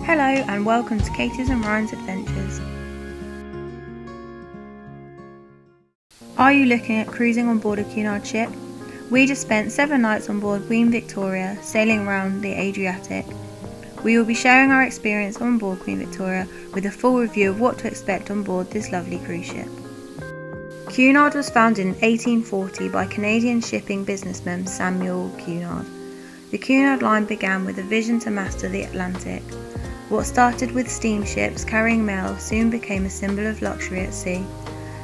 Hello and welcome to Katie's and Ryan's Adventures. Are you looking at cruising on board a Cunard ship? We just spent 7 nights on board Queen Victoria sailing around the Adriatic. We will be sharing our experience on board Queen Victoria with a full review of what to expect on board this lovely cruise ship. Cunard was founded in 1840 by Canadian shipping businessman Samuel Cunard. The Cunard line began with a vision to master the Atlantic. What started with steamships carrying mail soon became a symbol of luxury at sea.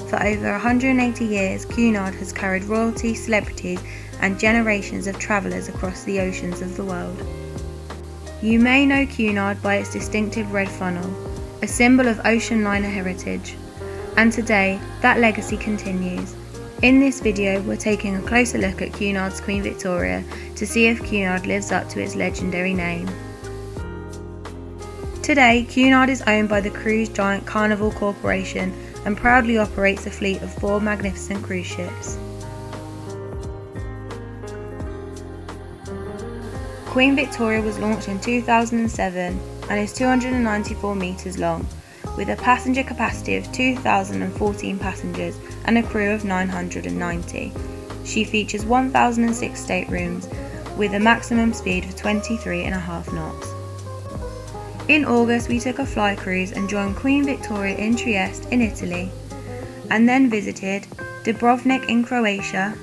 For over 180 years, Cunard has carried royalty, celebrities, and generations of travellers across the oceans of the world. You may know Cunard by its distinctive red funnel, a symbol of ocean liner heritage. And today, that legacy continues. In this video, we're taking a closer look at Cunard's Queen Victoria to see if Cunard lives up to its legendary name. Today, Cunard is owned by the cruise giant Carnival Corporation and proudly operates a fleet of 4 magnificent cruise ships. Queen Victoria was launched in 2007 and is 294 metres long, with a passenger capacity of 2,014 passengers and a crew of 990. She features 1,006 staterooms with a maximum speed of 23.5 knots. In August, we took a fly cruise and joined Queen Victoria in Trieste in Italy, and then visited Dubrovnik in Croatia,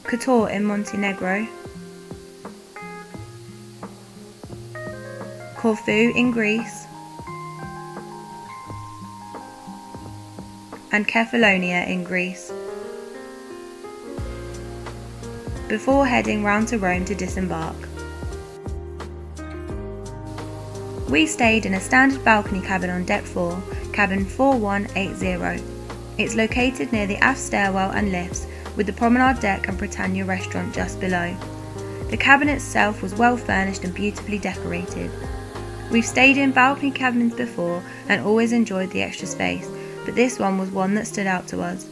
Kotor in Montenegro, Corfu in Greece, and Kefalonia in Greece, before heading round to Rome to disembark. We stayed in a standard balcony cabin on deck 4, cabin 4180. It's located near the aft stairwell and lifts, with the promenade deck and Britannia restaurant just below. The cabin itself was well furnished and beautifully decorated. We've stayed in balcony cabins before and always enjoyed the extra space, but this one was one that stood out to us.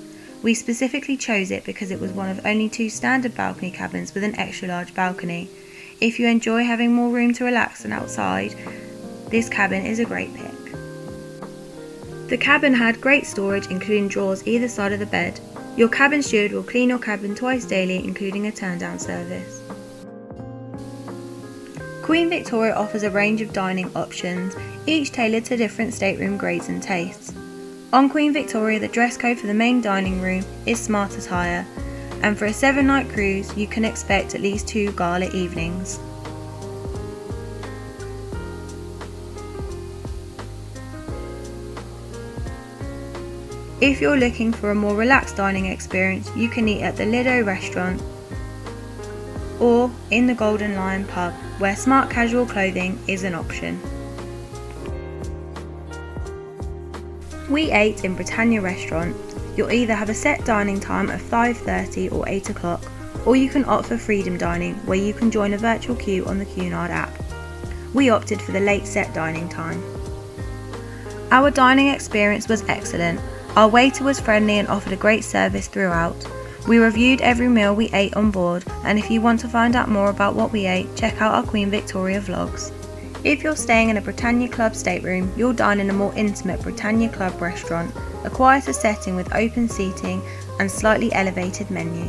We specifically chose it because it was one of only 2 standard balcony cabins with an extra large balcony. If you enjoy having more room to relax than outside, this cabin is a great pick. The cabin had great storage, including drawers either side of the bed. Your cabin steward will clean your cabin twice daily, including a turn-down service. Queen Victoria offers a range of dining options, each tailored to different stateroom grades and tastes. On Queen Victoria, the dress code for the main dining room is smart attire, and for a 7-night cruise, you can expect at least 2 gala evenings. If you're looking for a more relaxed dining experience, you can eat at the Lido restaurant or in the Golden Lion pub, where smart casual clothing is an option. We ate in Britannia restaurant. You'll either have a set dining time of 5:30 or 8 o'clock, or you can opt for freedom dining, where you can join a virtual queue on the Cunard app. We opted for the late set dining time. Our dining experience was excellent. Our waiter was friendly and offered a great service throughout. We reviewed every meal we ate on board, and if you want to find out more about what we ate, check out our Queen Victoria vlogs. If you're staying in a Britannia Club stateroom, you'll dine in a more intimate Britannia Club restaurant, a quieter setting with open seating and slightly elevated menu.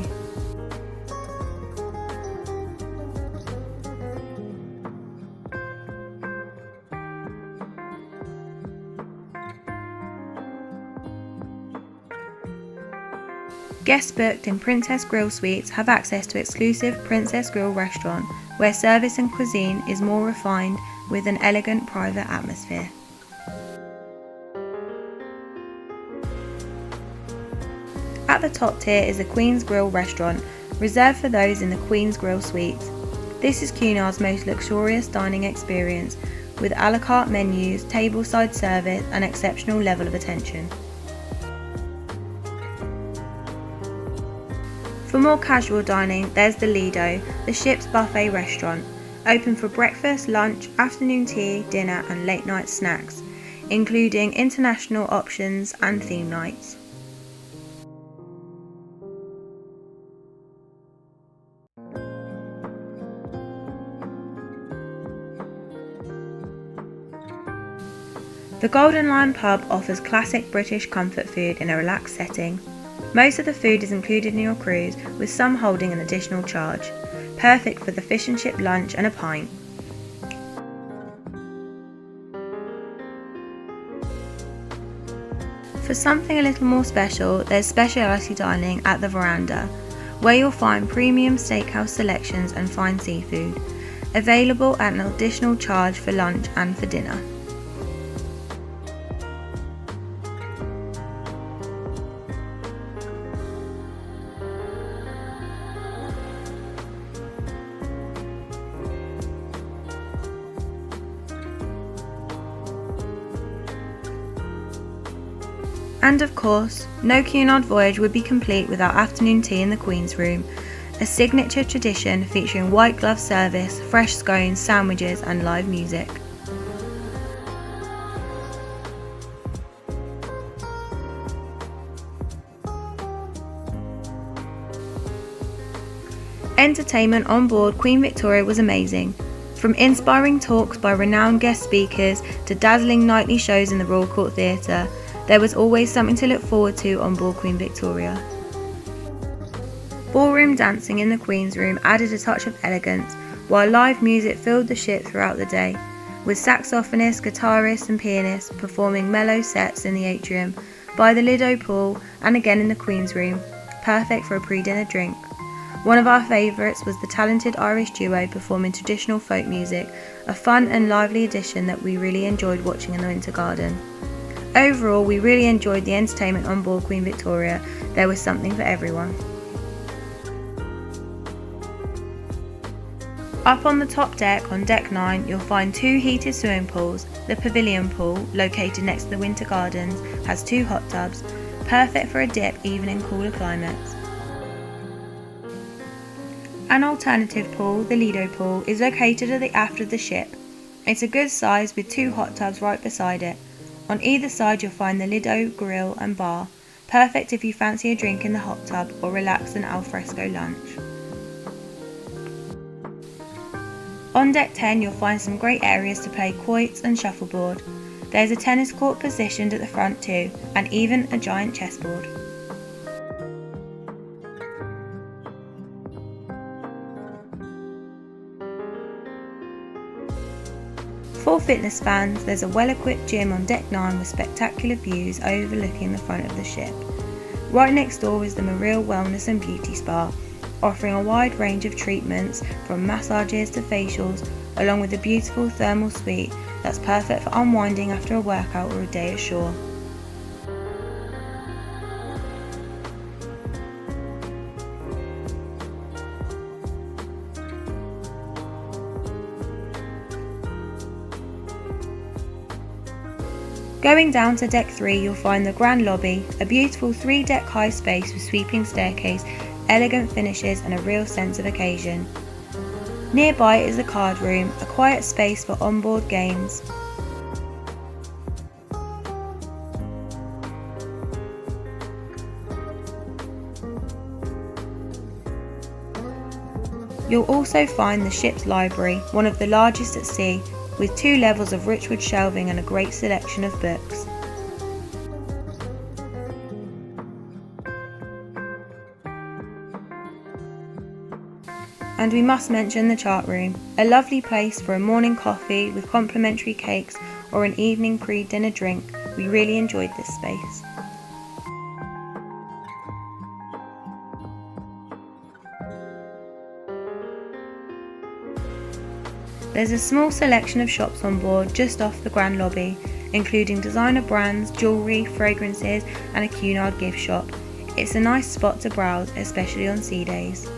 Guests booked in Princess Grill Suites have access to exclusive Princess Grill restaurant, where service and cuisine is more refined with an elegant private atmosphere. At the top tier is the Queen's Grill restaurant, reserved for those in the Queen's Grill Suites. This is Cunard's most luxurious dining experience, with a la carte menus, tableside service and exceptional level of attention. For more casual dining, there's the Lido, the ship's buffet restaurant, open for breakfast, lunch, afternoon tea, dinner and late night snacks, including international options and theme nights. The Golden Lion pub offers classic British comfort food in a relaxed setting. Most of the food is included in your cruise, with some holding an additional charge. Perfect for the fish and chip lunch and a pint. For something a little more special, there's specialty dining at the veranda, where you'll find premium steakhouse selections and fine seafood, available at an additional charge for lunch and for dinner. And of course, no Cunard voyage would be complete without afternoon tea in the Queen's Room, a signature tradition featuring white glove service, fresh scones, sandwiches and live music. Entertainment on board Queen Victoria was amazing. From inspiring talks by renowned guest speakers to dazzling nightly shows in the Royal Court Theatre, there was always something to look forward to on board Queen Victoria. Ballroom dancing in the Queen's Room added a touch of elegance, while live music filled the ship throughout the day, with saxophonists, guitarists and pianists performing mellow sets in the atrium, by the Lido pool and again in the Queen's Room, perfect for a pre-dinner drink. One of our favourites was the talented Irish duo performing traditional folk music, a fun and lively addition that we really enjoyed watching in the Winter Garden. Overall, we really enjoyed the entertainment on board Queen Victoria. There was something for everyone. Up on the top deck on deck 9, you'll find 2 heated swimming pools. The pavilion pool, located next to the Winter Gardens, has 2 hot tubs, perfect for a dip even in cooler climates. An alternative pool, the Lido pool, is located at the aft of the ship. It's a good size with 2 hot tubs right beside it. On either side you'll find the Lido grill and bar, perfect if you fancy a drink in the hot tub or relax an alfresco lunch. On deck 10 you'll find some great areas to play quoits and shuffleboard. There's a tennis court positioned at the front too, and even a giant chessboard. For fitness fans, there's a well-equipped gym on deck 9 with spectacular views overlooking the front of the ship. Right next door is the Marine Wellness and Beauty Spa, offering a wide range of treatments from massages to facials, along with a beautiful thermal suite that's perfect for unwinding after a workout or a day ashore. Going down to deck 3 you'll find the Grand Lobby, a beautiful 3-deck high space with sweeping staircase, elegant finishes and a real sense of occasion. Nearby is the card room, a quiet space for onboard games. You'll also find the ship's library, one of the largest at sea, with 2 levels of richwood shelving and a great selection of books. And we must mention the chart room, a lovely place for a morning coffee with complimentary cakes or an evening pre-dinner drink. We really enjoyed this space. There's a small selection of shops on board just off the Grand Lobby, including designer brands, jewellery, fragrances and a Cunard gift shop. It's a nice spot to browse, especially on sea days.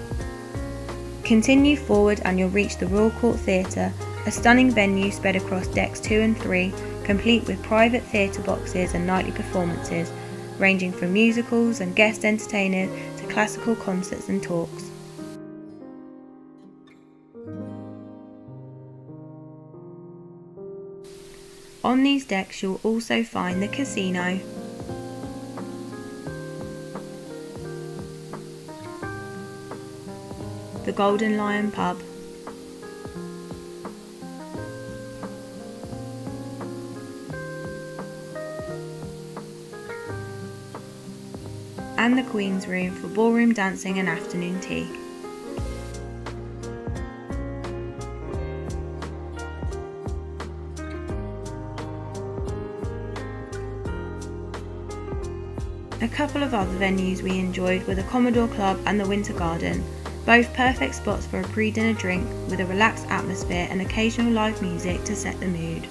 Continue forward and you'll reach the Royal Court Theatre, a stunning venue spread across decks 2 and 3, complete with private theatre boxes and nightly performances, ranging from musicals and guest entertainers to classical concerts and talks. On these decks you'll also find the casino, the Golden Lion pub, and the Queen's Room for ballroom dancing and afternoon tea. A couple of other venues we enjoyed were the Commodore Club and the Winter Garden, both perfect spots for a pre-dinner drink with a relaxed atmosphere and occasional live music to set the mood.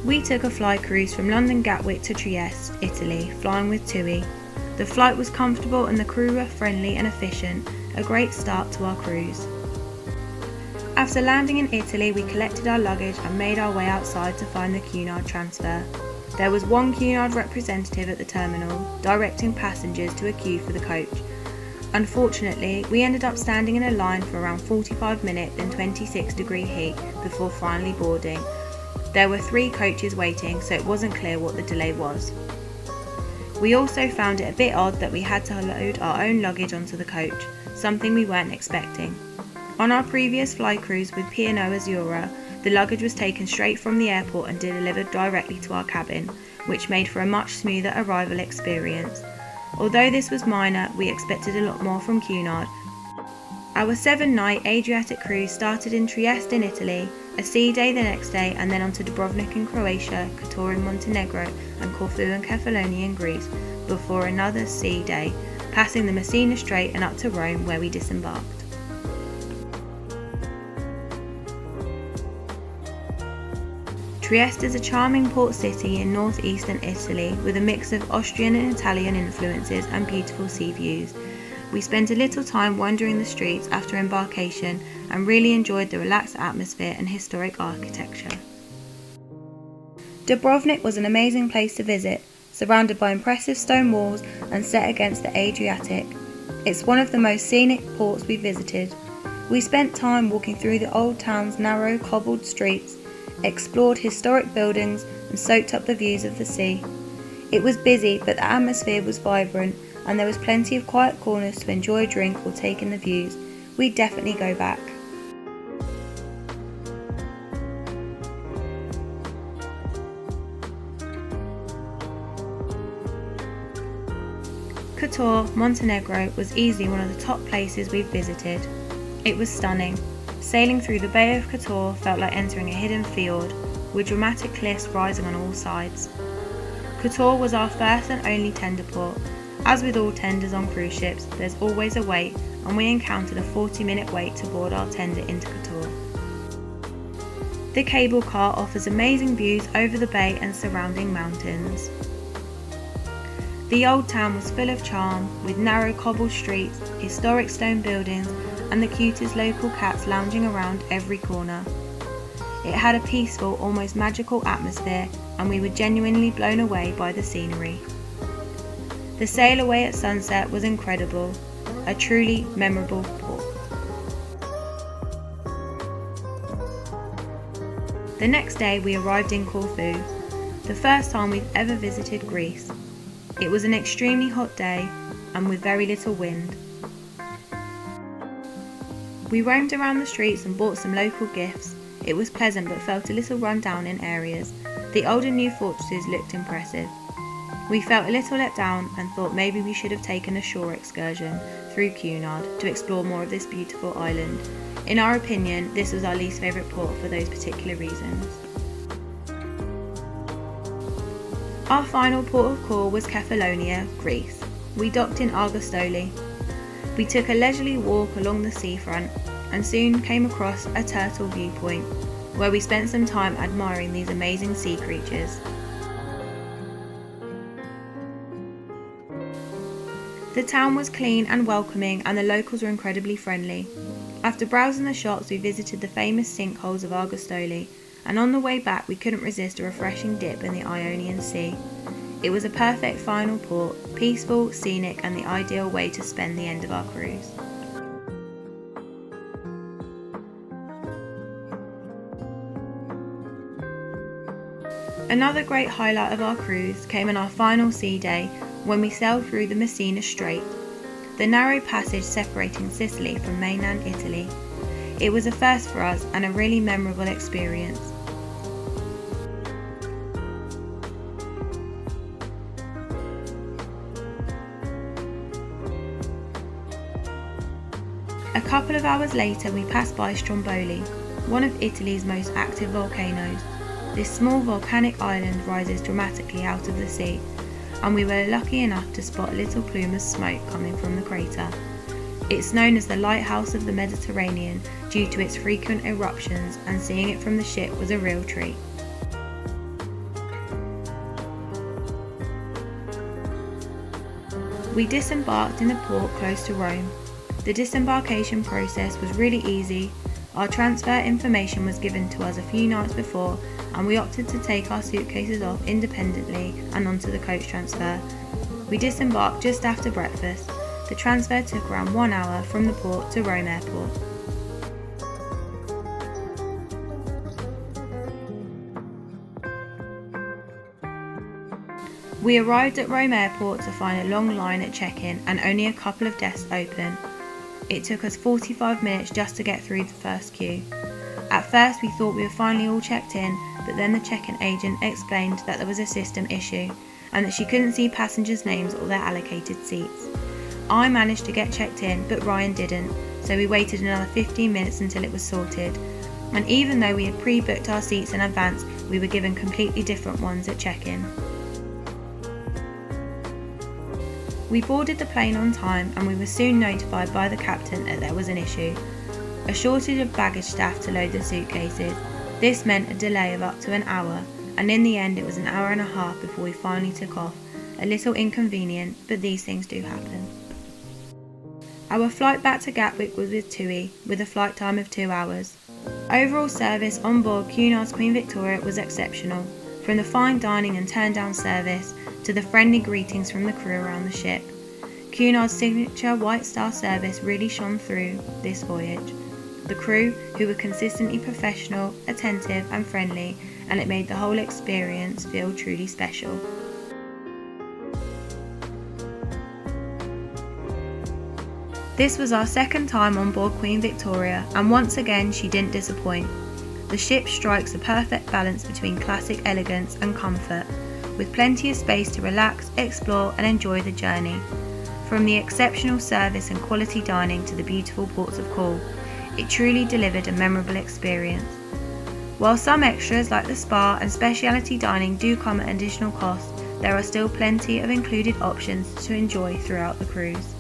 We took a fly cruise from London Gatwick to Trieste, Italy, flying with TUI. The flight was comfortable and the crew were friendly and efficient, a great start to our cruise. After landing in Italy, we collected our luggage and made our way outside to find the Cunard transfer. There was one Cunard representative at the terminal, directing passengers to a queue for the coach. Unfortunately, we ended up standing in a line for around 45 minutes in 26-degree heat before finally boarding. There were 3 coaches waiting, so it wasn't clear what the delay was. We also found it a bit odd that we had to load our own luggage onto the coach, something we weren't expecting. On our previous fly cruise with P&O Azura, the luggage was taken straight from the airport and delivered directly to our cabin, which made for a much smoother arrival experience. Although this was minor, we expected a lot more from Cunard. Our 7-night Adriatic cruise started in Trieste in Italy, a sea day the next day, and then on to Dubrovnik in Croatia, Kotor in Montenegro, and Corfu and Kefalonia in Greece, before another sea day, passing the Messina Strait and up to Rome, where we disembarked. Trieste is a charming port city in northeastern Italy with a mix of Austrian and Italian influences and beautiful sea views. We spent a little time wandering the streets after embarkation and really enjoyed the relaxed atmosphere and historic architecture. Dubrovnik was an amazing place to visit, surrounded by impressive stone walls and set against the Adriatic. It's one of the most scenic ports we visited. We spent time walking through the old town's narrow cobbled streets, explored historic buildings and soaked up the views of the sea. It was busy, but the atmosphere was vibrant and there was plenty of quiet corners to enjoy a drink or take in the views. We'd definitely go back. Kotor, Montenegro was easily one of the top places we've visited. It was stunning. Sailing through the Bay of Kotor felt like entering a hidden fjord, with dramatic cliffs rising on all sides. Kotor was our first and only tender port. As with all tenders on cruise ships, there's always a wait, and we encountered a 40-minute wait to board our tender into Kotor. The cable car offers amazing views over the bay and surrounding mountains. The old town was full of charm, with narrow cobbled streets, historic stone buildings, and the cutest local cats lounging around every corner. It had a peaceful, almost magical atmosphere, and we were genuinely blown away by the scenery. The sail away at sunset was incredible, a truly memorable port. The next day we arrived in Corfu, the first time we've ever visited Greece. It was an extremely hot day and with very little wind. We roamed around the streets and bought some local gifts. It was pleasant but felt a little run down in areas. The old and new fortresses looked impressive. We felt a little let down and thought maybe we should have taken a shore excursion through Cunard to explore more of this beautiful island. In our opinion, this was our least favourite port for those particular reasons. Our final port of call was Kefalonia, Greece. We docked in Argostoli. We took a leisurely walk along the seafront and soon came across a turtle viewpoint, where we spent some time admiring these amazing sea creatures. The town was clean and welcoming and the locals were incredibly friendly. After browsing the shops, we visited the famous sinkholes of Argostoli, and on the way back we couldn't resist a refreshing dip in the Ionian Sea. It was a perfect final port, peaceful, scenic, and the ideal way to spend the end of our cruise. Another great highlight of our cruise came on our final sea day when we sailed through the Messina Strait, the narrow passage separating Sicily from mainland Italy. It was a first for us and a really memorable experience. A couple of hours later we passed by Stromboli, one of Italy's most active volcanoes. This small volcanic island rises dramatically out of the sea, and we were lucky enough to spot a little plume of smoke coming from the crater. It's known as the lighthouse of the Mediterranean due to its frequent eruptions, and seeing it from the ship was a real treat. We disembarked in the port close to Rome. The disembarkation process was really easy. Our transfer information was given to us a few nights before, and we opted to take our suitcases off independently and onto the coach transfer. We disembarked just after breakfast. The transfer took around 1 hour from the port to Rome Airport. We arrived at Rome Airport to find a long line at check-in and only a couple of desks open. It took us 45 minutes just to get through the first queue. At first we thought we were finally all checked in, but then the check-in agent explained that there was a system issue and that she couldn't see passengers' names or their allocated seats. I managed to get checked in, but Ryan didn't, so we waited another 15 minutes until it was sorted. And even though we had pre-booked our seats in advance, we were given completely different ones at check-in. We boarded the plane on time, and we were soon notified by the captain that there was an issue. A shortage of baggage staff to load the suitcases. This meant a delay of up to an hour, and in the end it was an hour and a half before we finally took off. A little inconvenient, but these things do happen. Our flight back to Gatwick was with TUI, with a flight time of 2 hours. Overall service on board Cunard's Queen Victoria was exceptional, from the fine dining and turn-down service to the friendly greetings from the crew around the ship. Cunard's signature White Star service really shone through this voyage. The crew, who were consistently professional, attentive and friendly, and it made the whole experience feel truly special. This was our second time on board Queen Victoria, and once again she didn't disappoint. The ship strikes a perfect balance between classic elegance and comfort, with plenty of space to relax, explore and enjoy the journey. From the exceptional service and quality dining to the beautiful ports of call, it truly delivered a memorable experience. While some extras like the spa and specialty dining do come at additional cost, there are still plenty of included options to enjoy throughout the cruise.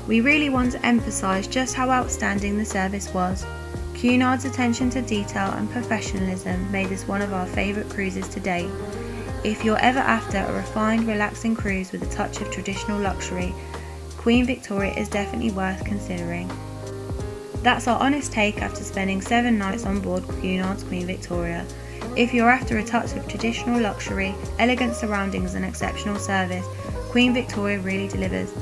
We really want to emphasise just how outstanding the service was. Cunard's attention to detail and professionalism made this one of our favourite cruises to date. If you're ever after a refined, relaxing cruise with a touch of traditional luxury, Queen Victoria is definitely worth considering. That's our honest take after spending 7 nights on board Cunard's Queen Victoria. If you're after a touch of traditional luxury, elegant surroundings and exceptional service, Queen Victoria really delivers.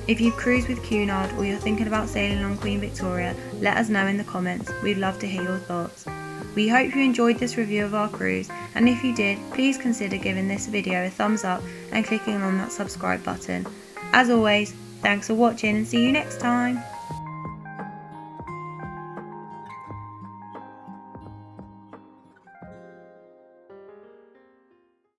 If you cruise with Cunard or you're thinking about sailing on Queen Victoria, let us know in the comments. We'd love to hear your thoughts. We hope you enjoyed this review of our cruise, and if you did, please consider giving this video a thumbs up and clicking on that subscribe button. As always, thanks for watching and see you next time.